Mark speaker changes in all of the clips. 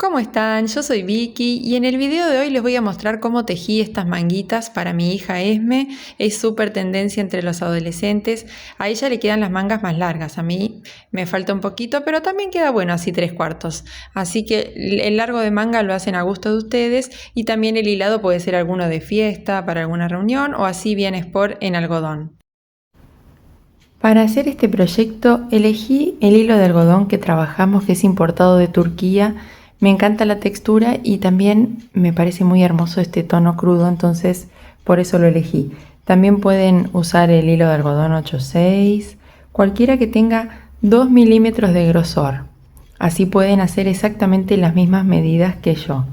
Speaker 1: ¿Cómo están? Yo soy Vicky y en el video de hoy les voy a mostrar cómo tejí estas manguitas para mi hija Esme. Es súper tendencia entre los adolescentes. A ella le quedan las mangas más largas, a mí me falta un poquito, pero también queda bueno así 3/4. Así que el largo de manga lo hacen a gusto de ustedes y también el hilado puede ser alguno de fiesta, para alguna reunión o así bien sport en algodón. Para hacer este proyecto elegí el hilo de algodón que trabajamos, que es importado de Turquía. Me encanta la textura y también me parece muy hermoso este tono crudo, entonces por eso lo elegí. También pueden usar el hilo de algodón 8/6, cualquiera que tenga 2 milímetros de grosor. Así pueden hacer exactamente las mismas medidas que yo.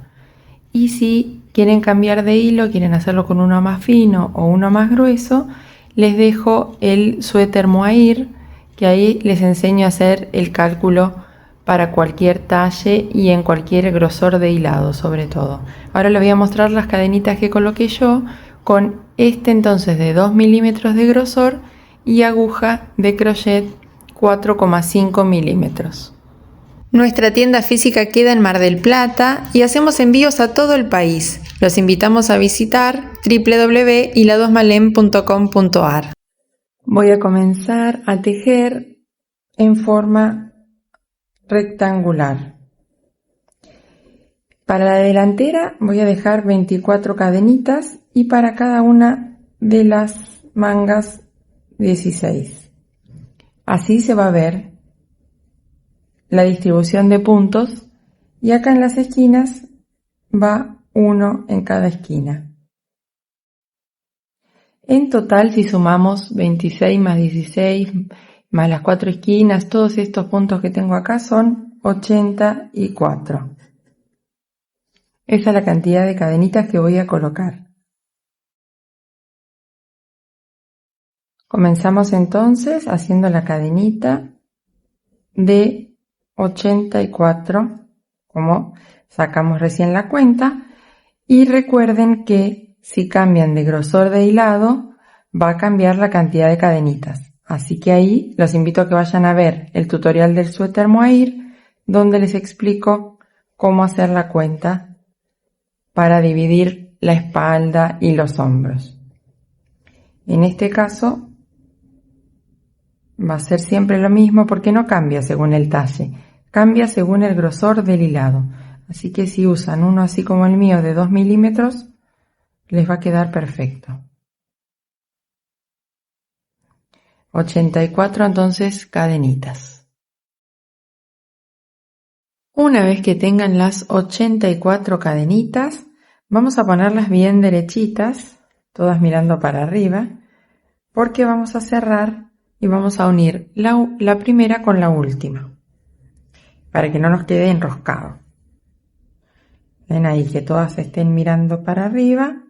Speaker 1: Y si quieren cambiar de hilo, quieren hacerlo con uno más fino o uno más grueso, les dejo el suéter mohair, que ahí les enseño a hacer el cálculo para cualquier talle y en cualquier grosor de hilado sobre todo. Ahora les voy a mostrar las cadenitas que coloqué yo con este entonces de 2 milímetros de grosor y aguja de crochet 4,5 milímetros. Nuestra tienda física queda en Mar del Plata y hacemos envíos a todo el país. Los invitamos a visitar www.hiladosmalem.com.ar. Voy a comenzar a tejer en forma rectangular. Para la delantera voy a dejar 24 cadenitas y para cada una de las mangas 16. Así se va a ver la distribución de puntos y acá en las esquinas va uno en cada esquina. En total, si sumamos 26 más 16 más las 4 esquinas, todos estos puntos que tengo acá son 84. Esa es la cantidad de cadenitas que voy a colocar. Comenzamos entonces haciendo la cadenita de 84, como sacamos recién la cuenta, y recuerden que si cambian de grosor de hilado va a cambiar la cantidad de cadenitas. Así que ahí los invito a que vayan a ver el tutorial del suéter mohair, donde les explico cómo hacer la cuenta para dividir la espalda y los hombros. En este caso va a ser siempre lo mismo porque no cambia según el talle, cambia según el grosor del hilado. Así que si usan uno así como el mío de 2 milímetros, les va a quedar perfecto. 84 entonces cadenitas. Una vez que tengan las 84 cadenitas, vamos a ponerlas bien derechitas, todas mirando para arriba, porque vamos a cerrar y vamos a unir la primera con la última, para que no nos quede enroscado. Ven ahí que todas estén mirando para arriba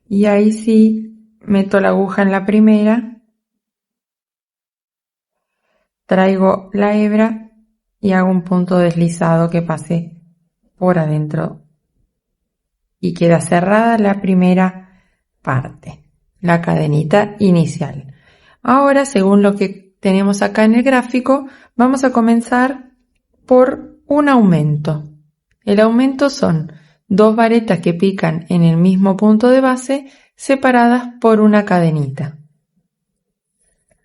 Speaker 1: y ahí sí meto la aguja en la primera, traigo la hebra y hago un punto deslizado que pase por adentro y queda cerrada la primera parte, la cadenita inicial. Ahora, según lo que tenemos acá en el gráfico, vamos a comenzar por un aumento. El aumento son 2 varetas que pican en el mismo punto de base separadas por una cadenita.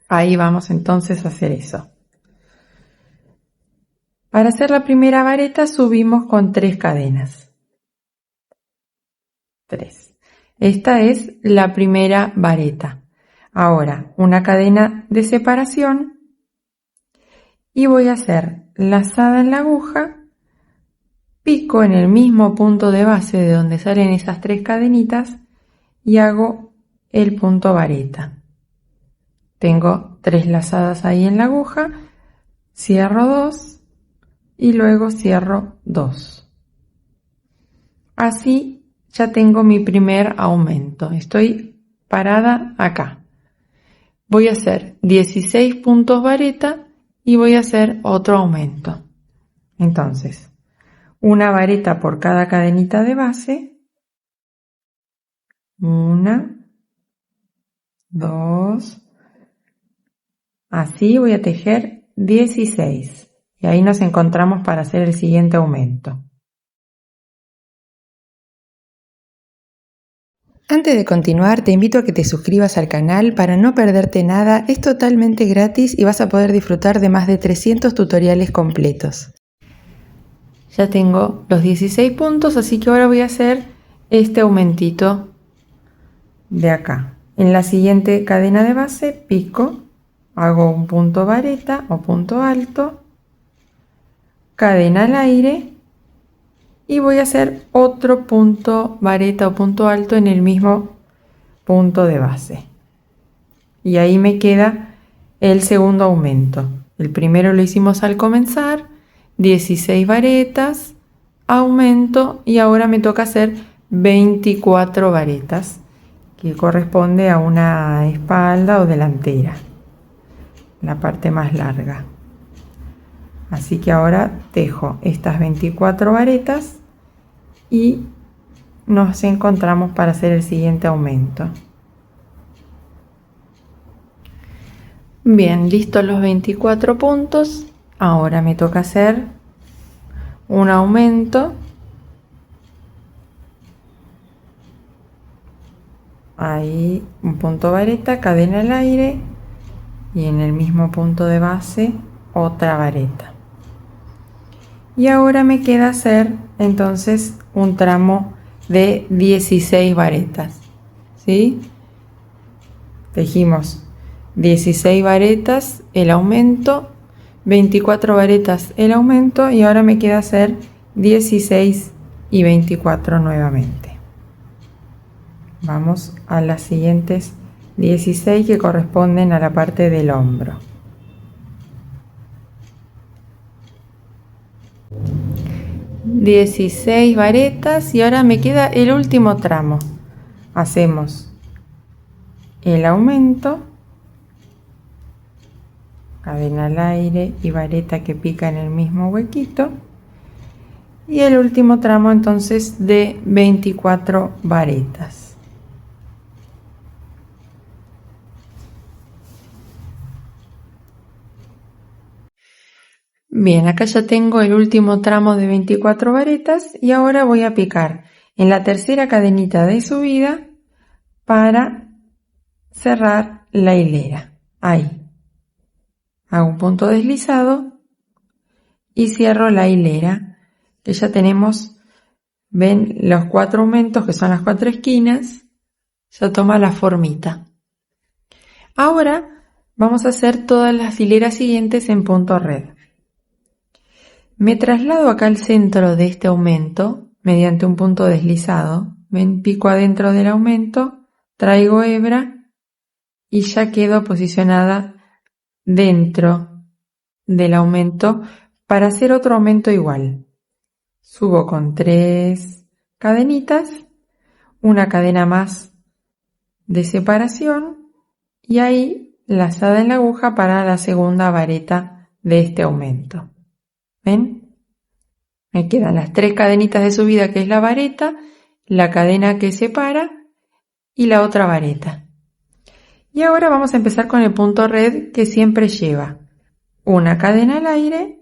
Speaker 1: Ahí vamos entonces a hacer eso. Para hacer la primera vareta subimos con 3 cadenas. 3. Esta es la primera vareta. Ahora una cadena de separación y voy a hacer lazada en la aguja, pico en el mismo punto de base de donde salen esas 3 cadenitas y hago el punto vareta. Tengo 3 lazadas ahí en la aguja, cierro 2 y luego cierro 2. Así ya tengo mi primer aumento. Estoy parada acá. Voy a hacer 16 puntos vareta y voy a hacer otro aumento. Entonces, una vareta por cada cadenita de base. 1, 2. Así voy a tejer 16. Y ahí nos encontramos para hacer el siguiente aumento. Antes de continuar, te invito a que te suscribas al canal para no perderte nada. Es totalmente gratis y vas a poder disfrutar de más de 300 tutoriales completos. Ya tengo los 16 puntos, así que ahora voy a hacer este aumentito de acá. En la siguiente cadena de base pico, hago un punto vareta o punto alto, cadena al aire y voy a hacer otro punto vareta o punto alto en el mismo punto de base. Y ahí me queda el segundo aumento. El primero lo hicimos al comenzar, 16 varetas, aumento y ahora me toca hacer 24 varetas, que corresponde a una espalda o delantera, la parte más larga. Así que ahora tejo estas 24 varetas y nos encontramos para hacer el siguiente aumento. Bien, listos los 24 puntos. Ahora me toca hacer un aumento. Ahí un punto vareta, cadena al aire y en el mismo punto de base otra vareta. Y ahora me queda hacer entonces un tramo de 16 varetas, ¿sí? Tejimos 16 varetas el aumento, 24 varetas el aumento y ahora me queda hacer 16 y 24 nuevamente. Vamos a las siguientes 16 que corresponden a la parte del hombro. ...16 varetas y ahora me queda el último tramo. Hacemos el aumento, cadena al aire y vareta que pica en el mismo huequito y el último tramo entonces de 24 varetas. Bien, acá ya tengo el último tramo de 24 varetas y ahora voy a picar en la tercera cadenita de subida para cerrar la hilera. Ahí hago un punto deslizado y cierro la hilera, que ya tenemos, ven los 4 aumentos que son las 4 esquinas, ya toma la formita. Ahora vamos a hacer todas las hileras siguientes en punto red. Me traslado acá al centro de este aumento mediante un punto deslizado. Ven, pico adentro del aumento, traigo hebra y ya quedo posicionada dentro del aumento para hacer otro aumento igual. Subo con 3 cadenitas, una cadena más de separación y ahí lazada en la aguja para la segunda vareta de este aumento. ¿Ven? Me quedan las 3 cadenitas de subida, que es la vareta, la cadena que separa y la otra vareta. Y ahora vamos a empezar con el punto red, que siempre lleva una cadena al aire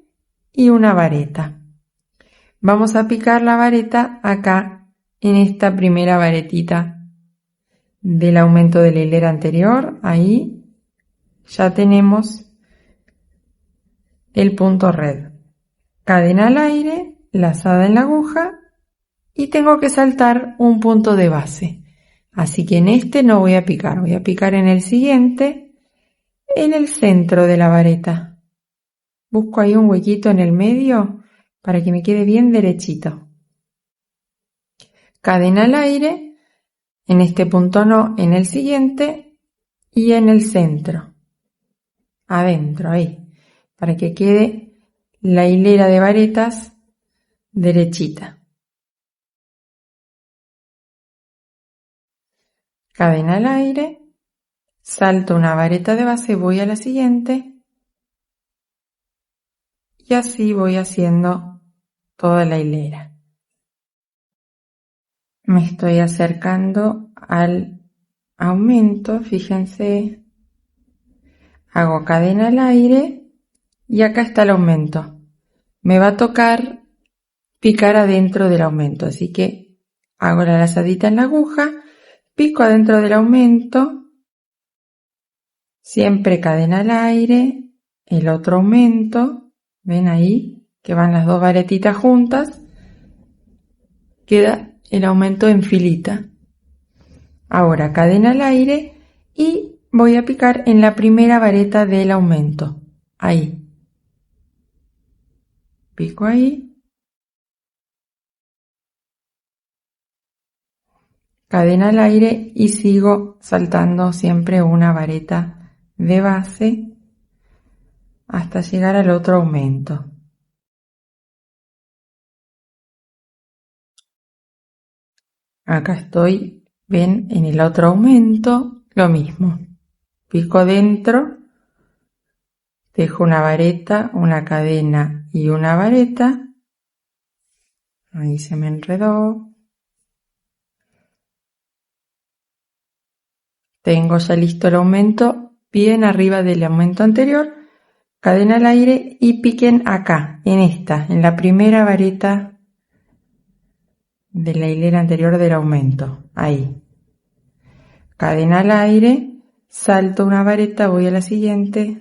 Speaker 1: y una vareta. Vamos a picar la vareta acá en esta primera varetita del aumento de la hilera anterior. Ahí ya tenemos el punto red. Cadena al aire, lazada en la aguja y tengo que saltar un punto de base. Así que en este no voy a picar en el siguiente, en el centro de la vareta. Busco ahí un huequito en el medio para que me quede bien derechito. Cadena al aire, en este punto no, en el siguiente y en el centro. Adentro, ahí, para que quede la hilera de varetas derechita. Cadena al aire, salto una vareta de base, voy a la siguiente y así voy haciendo toda la hilera. Me estoy acercando al aumento, fíjense, hago cadena al aire y acá está el aumento. me va a tocar picar adentro del aumento, así que hago la lazadita en la aguja, pico adentro del aumento, siempre cadena al aire, el otro aumento, ven ahí que van las dos varetitas juntas, queda el aumento en filita. Ahora cadena al aire y voy a picar en la primera vareta del aumento, ahí. Pico ahí, cadena al aire y sigo saltando siempre una vareta de base hasta llegar al otro aumento. Acá estoy, ven, en el otro aumento, lo mismo. Pico dentro, dejo una vareta, una cadena y una vareta. Ahí se me enredó. Tengo ya listo el aumento, bien arriba del aumento anterior, cadena al aire y piquen acá, en la primera vareta de la hilera anterior del aumento, ahí. Cadena al aire, salto una vareta, voy a la siguiente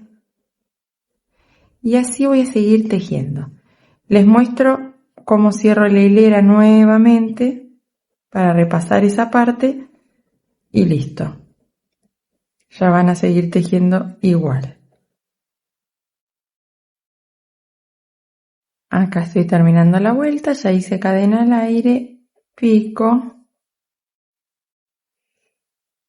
Speaker 1: y así voy a seguir tejiendo. Les muestro cómo cierro la hilera nuevamente para repasar esa parte y listo. Ya van a seguir tejiendo igual. Acá estoy terminando la vuelta, ya hice cadena al aire, pico,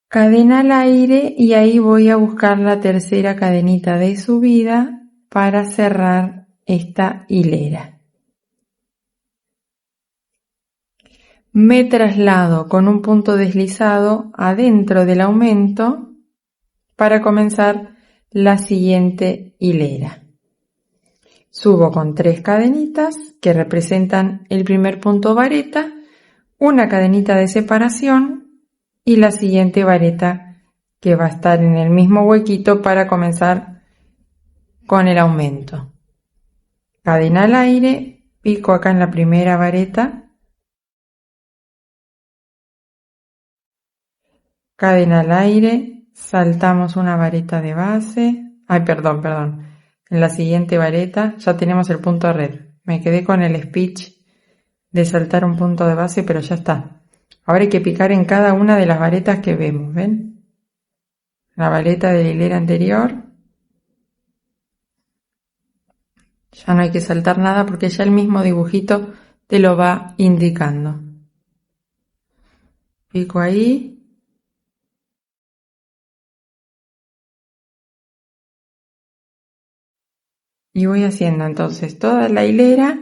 Speaker 1: cadena al aire y ahí voy a buscar la tercera cadenita de subida para cerrar esta hilera. Me traslado con un punto deslizado adentro del aumento para comenzar la siguiente hilera. Subo con 3 cadenitas que representan el primer punto vareta, una cadenita de separación y la siguiente vareta que va a estar en el mismo huequito para comenzar con el aumento. Cadena al aire, pico acá en la primera vareta, cadena al aire, saltamos una vareta de base, en la siguiente vareta ya tenemos el punto red, me quedé con el speech de saltar un punto de base pero ya está. Ahora hay que picar en cada una de las varetas que vemos, ¿ven? La vareta de la hilera anterior, ya no hay que saltar nada porque ya el mismo dibujito te lo va indicando. Pico ahí. Y voy haciendo entonces toda la hilera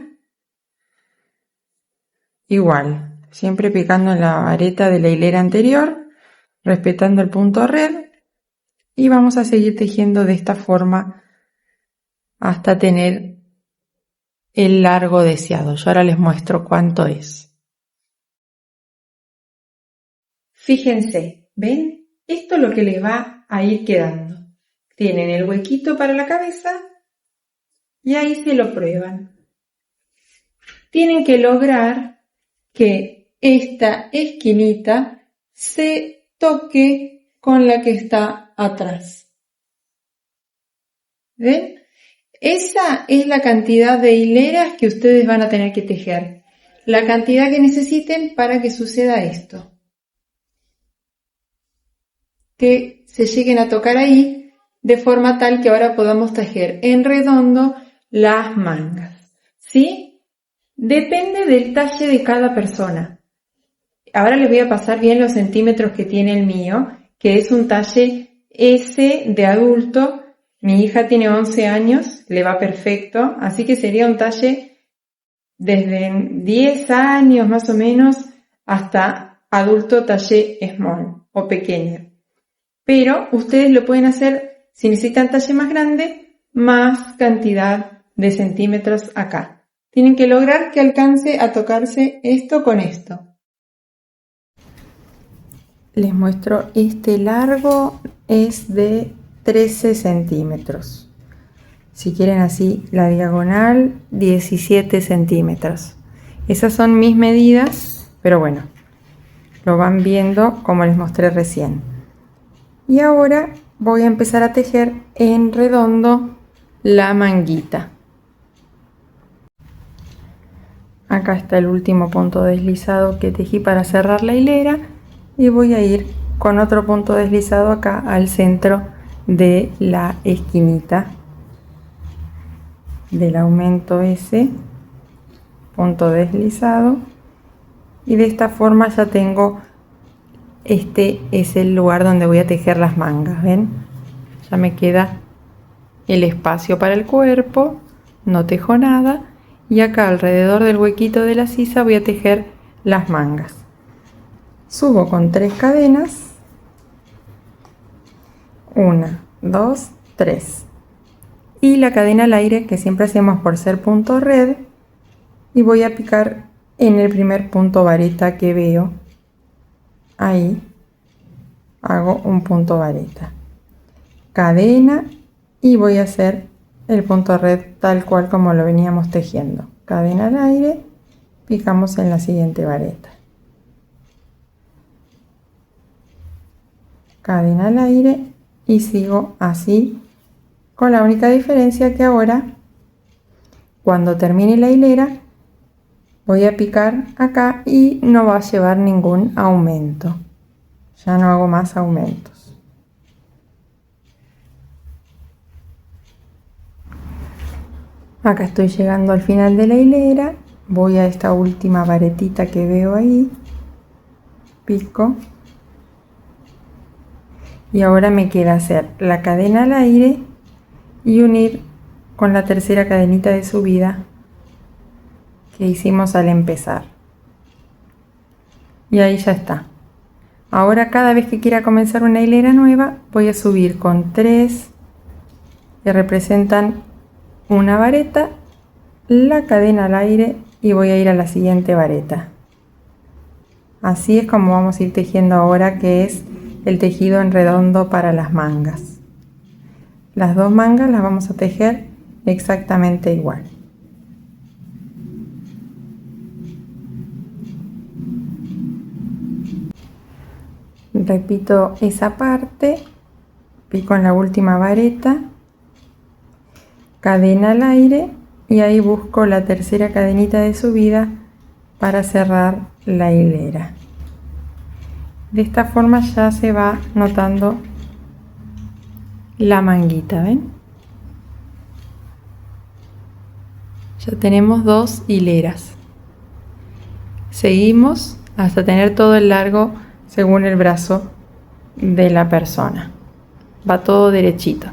Speaker 1: igual, siempre picando en la vareta de la hilera anterior, respetando el punto red, y vamos a seguir tejiendo de esta forma hasta tener el largo deseado. Yo ahora les muestro cuánto es. Fíjense, ¿ven? Esto es lo que les va a ir quedando. Tienen el huequito para la cabeza y ahí se lo prueban. Tienen que lograr que esta esquinita se toque con la que está atrás. ¿Ven? Esa es la cantidad de hileras que ustedes van a tener que tejer. La cantidad que necesiten para que suceda esto. Que se lleguen a tocar ahí de forma tal que ahora podamos tejer en redondo las mangas. ¿Sí? Depende del talle de cada persona. Ahora les voy a pasar bien los centímetros que tiene el mío, que es un talle S de adulto. Mi hija tiene 11 años, le va perfecto, así que sería un talle desde 10 años más o menos hasta adulto talle small o pequeño. Pero ustedes lo pueden hacer, si necesitan talle más grande, más cantidad de centímetros acá. Tienen que lograr que alcance a tocarse esto con esto. Les muestro este largo, es de 13 centímetros. Si quieren así la diagonal, 17 centímetros. Esas son mis medidas, pero bueno, lo van viendo como les mostré recién. Y ahora voy a empezar a tejer en redondo la manguita. Acá está el último punto deslizado que tejí para cerrar la hilera y voy a ir con otro punto deslizado acá al centro de la esquinita del aumento ese, punto deslizado, y de esta forma ya tengo, este es el lugar donde voy a tejer las mangas, ¿ven? Ya me queda el espacio para el cuerpo, no tejo nada, y acá alrededor del huequito de la sisa voy a tejer las mangas. Subo con 3 cadenas, 1, 2, 3, y la cadena al aire que siempre hacemos por ser punto red, y voy a picar en el primer punto vareta que veo. Ahí hago un punto vareta, cadena, y voy a hacer el punto red tal cual como lo veníamos tejiendo. Cadena al aire, picamos en la siguiente vareta, cadena al aire, y sigo así, con la única diferencia que ahora, cuando termine la hilera, voy a picar acá y no va a llevar ningún aumento. Ya no hago más aumentos. Acá estoy llegando al final de la hilera. Voy a esta última varetita que veo ahí. Pico. Y ahora me queda hacer la cadena al aire y unir con la tercera cadenita de subida que hicimos al empezar. Y ahí ya está. Ahora cada vez que quiera comenzar una hilera nueva voy a subir con 3 que representan una vareta, la cadena al aire, y voy a ir a la siguiente vareta. Así es como vamos a ir tejiendo ahora, que es el tejido en redondo para las mangas. Las 2 mangas las vamos a tejer exactamente igual. Repito esa parte, pico en la última vareta, cadena al aire, y ahí busco la tercera cadenita de subida para cerrar la hilera. De esta forma ya se va notando la manguita, ¿ven? Ya tenemos 2 hileras. Seguimos hasta tener todo el largo según el brazo de la persona. Va todo derechito.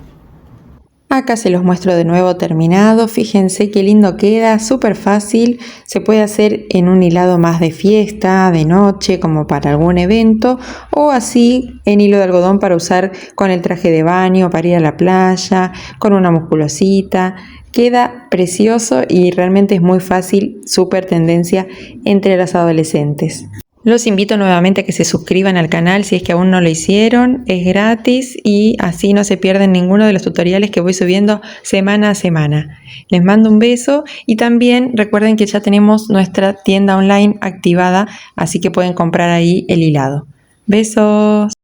Speaker 1: Acá se los muestro de nuevo terminado. Fíjense qué lindo queda, súper fácil. Se puede hacer en un hilado más de fiesta, de noche, como para algún evento, o así en hilo de algodón para usar con el traje de baño, para ir a la playa, con una musculosita. Queda precioso y realmente es muy fácil, súper tendencia entre las adolescentes. Los invito nuevamente a que se suscriban al canal si es que aún no lo hicieron, es gratis y así no se pierden ninguno de los tutoriales que voy subiendo semana a semana. Les mando un beso y también recuerden que ya tenemos nuestra tienda online activada, así que pueden comprar ahí el hilado. Besos.